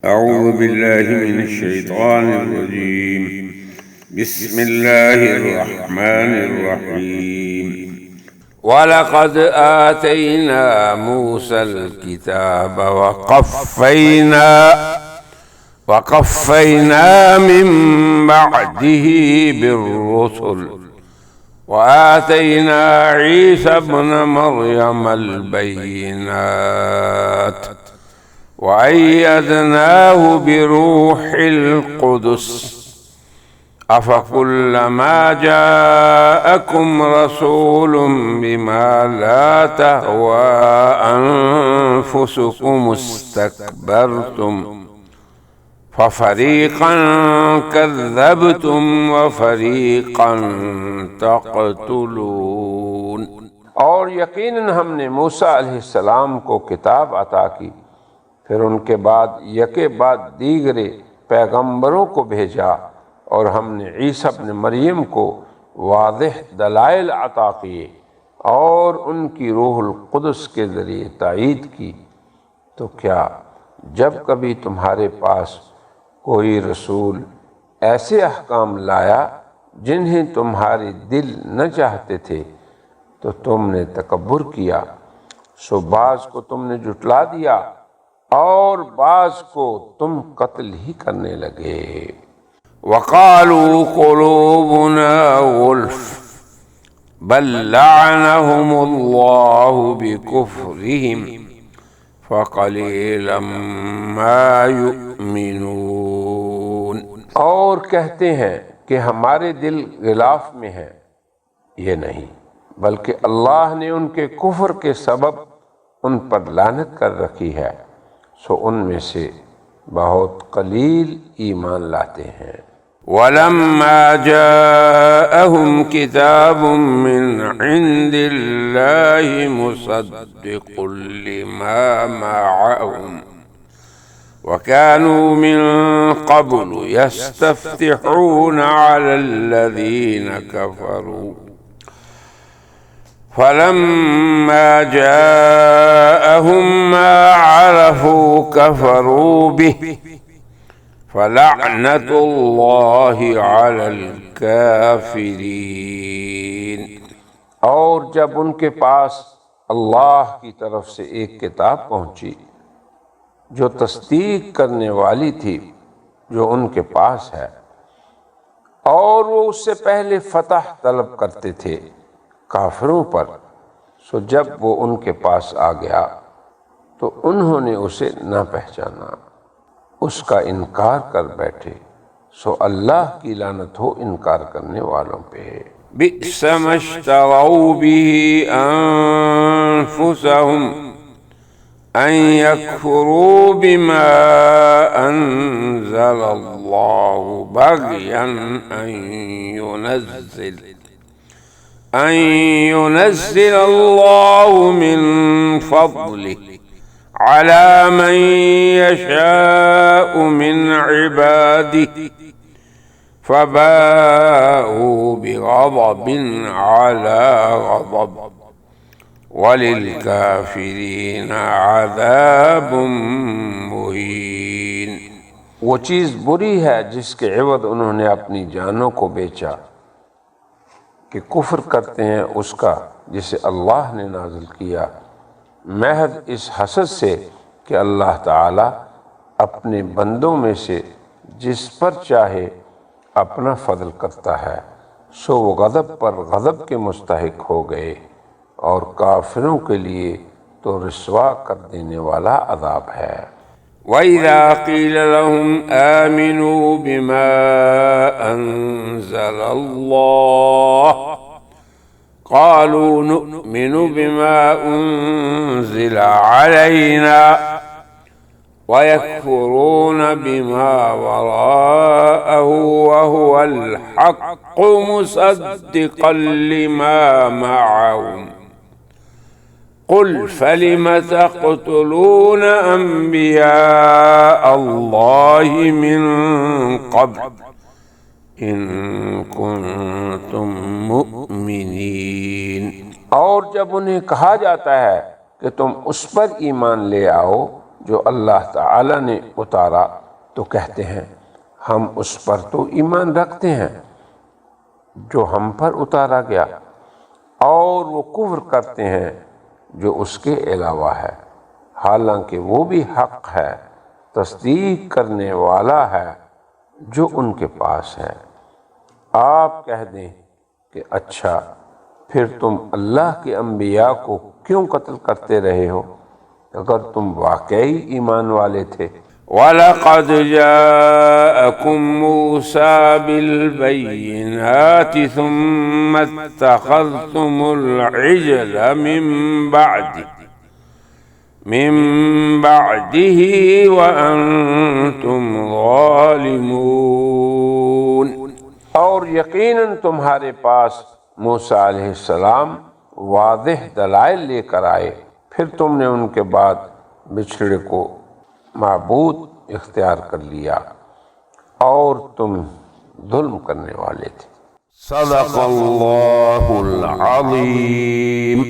أعوذ بالله من الشيطان الرجيم. بسم الله الرحمن الرحيم. ولقد آتينا موسى الكتاب وقفينا من بعده بالرسل وآتينا عيسى ابن مريم البينات وأيدناه بروح القدس أفكلما جاءكم رسول بما لا تهوى أنفسكم استكبرتم ففريقا كذبتم وفريقا تقتلون۔ اور یقیناً ہم نے موسیٰ علیہ السلام کو کتاب عطا کی، پھر ان کے بعد یکے بعد دیگرے پیغمبروں کو بھیجا، اور ہم نے عیسیٰ ابن مریم کو واضح دلائل عطا کیے اور ان کی روح القدس کے ذریعے تائید کی۔ تو کیا جب کبھی تمہارے پاس کوئی رسول ایسے احکام لایا جنہیں تمہارے دل نہ چاہتے تھے تو تم نے تکبر کیا، سو بعض کو تم نے جھٹلا دیا اور بعض کو تم قتل ہی کرنے لگے۔ وقالوا قلوبنا غلف بل لعنهم الله بكفرهم فقليلا ما يؤمنون۔ اور کہتے ہیں کہ ہمارے دل غلاف میں ہیں، یہ نہیں بلکہ اللہ نے ان کے کفر کے سبب ان پر لعنت کر رکھی ہے، سو ان میں سے بہت قلیل ایمان لاتے ہیں۔ وَلَمَّا جَاءَهُمْ كِتَابٌ مِّنْ عِندِ اللَّهِ مُصَدِّقٌ لِّمَا مَعَهُمْ وَكَانُوا مِن قَبْلُ يَسْتَفْتِحُونَ عَلَى الَّذِينَ كَفَرُوا فَلَمَّا جَاءَهُم مَّا عَرَفُوا كَفَرُوا بِهِ فَلَعْنَةُ اللَّهِ عَلَى الْكَافِرِينَ۔ اور جب ان کے پاس اللہ کی طرف سے ایک کتاب پہنچی جو تصدیق کرنے والی تھی جو ان کے پاس ہے، اور وہ اس سے پہلے فتح طلب کرتے تھے کافروں پر، سو جب وہ ان کے پاس آ گیا تو انہوں نے اسے نہ پہچانا، اس کا انکار کر بیٹھے، سو اللہ کی لعنت ہو انکار کرنے والوں پہ۔ بئس ما اشتروا به انفسهم ان يكفروا بما انزل الله بغيا ان ينزل الله من فضله على من يشاء من عباده فباءوا بغضب على غضب وللكافرين عذاب مهين۔ وہ چیز بری ہے جس کے عوض انہوں نے اپنی جانوں کو بیچا کہ کفر کرتے ہیں اس کا جسے اللہ نے نازل کیا، محض اس حسد سے کہ اللہ تعالی اپنے بندوں میں سے جس پر چاہے اپنا فضل کرتا ہے، سو وہ غضب پر غضب کے مستحق ہو گئے، اور کافروں کے لیے تو رسوا کر دینے والا عذاب ہے۔ وَإِذَا قِيلَ لَهُمْ آمِنُوا بِمَا أَنزَلَ اللَّهُ قالوا نؤمن بما أنزل علينا ويكفرون بما وراءه وهو الحق مصدقا لما معهم قل فلم تقتلون أنبياء الله من قبل ان کنتم مؤمنین۔ اور جب انہیں کہا جاتا ہے کہ تم اس پر ایمان لے آؤ جو اللہ تعالی نے اتارا تو کہتے ہیں ہم اس پر تو ایمان رکھتے ہیں جو ہم پر اتارا گیا، اور وہ کفر کرتے ہیں جو اس کے علاوہ ہے، حالانکہ وہ بھی حق ہے، تصدیق کرنے والا ہے جو ان کے پاس ہے۔ آپ کہہ دیں کہ اچھا پھر تم اللہ کے انبیاء کو کیوں قتل کرتے رہے ہو اگر تم واقعی ایمان والے تھے؟ وَلَقَدْ جَاءَكُم مُوسَىٰ بِالْبَيِّنَاتِ ثُمَّ اتَّخَذْتُمُ الْعِجْلَ مِن بَعْدِهِ وَأَنتُمْ ظَالِمُونَ۔ اور یقیناً تمہارے پاس موسیٰ علیہ السلام واضح دلائل لے کر آئے، پھر تم نے ان کے بعد بچھڑے کو معبود اختیار کر لیا اور تم ظلم کرنے والے تھے۔ صدق اللہ العظیم۔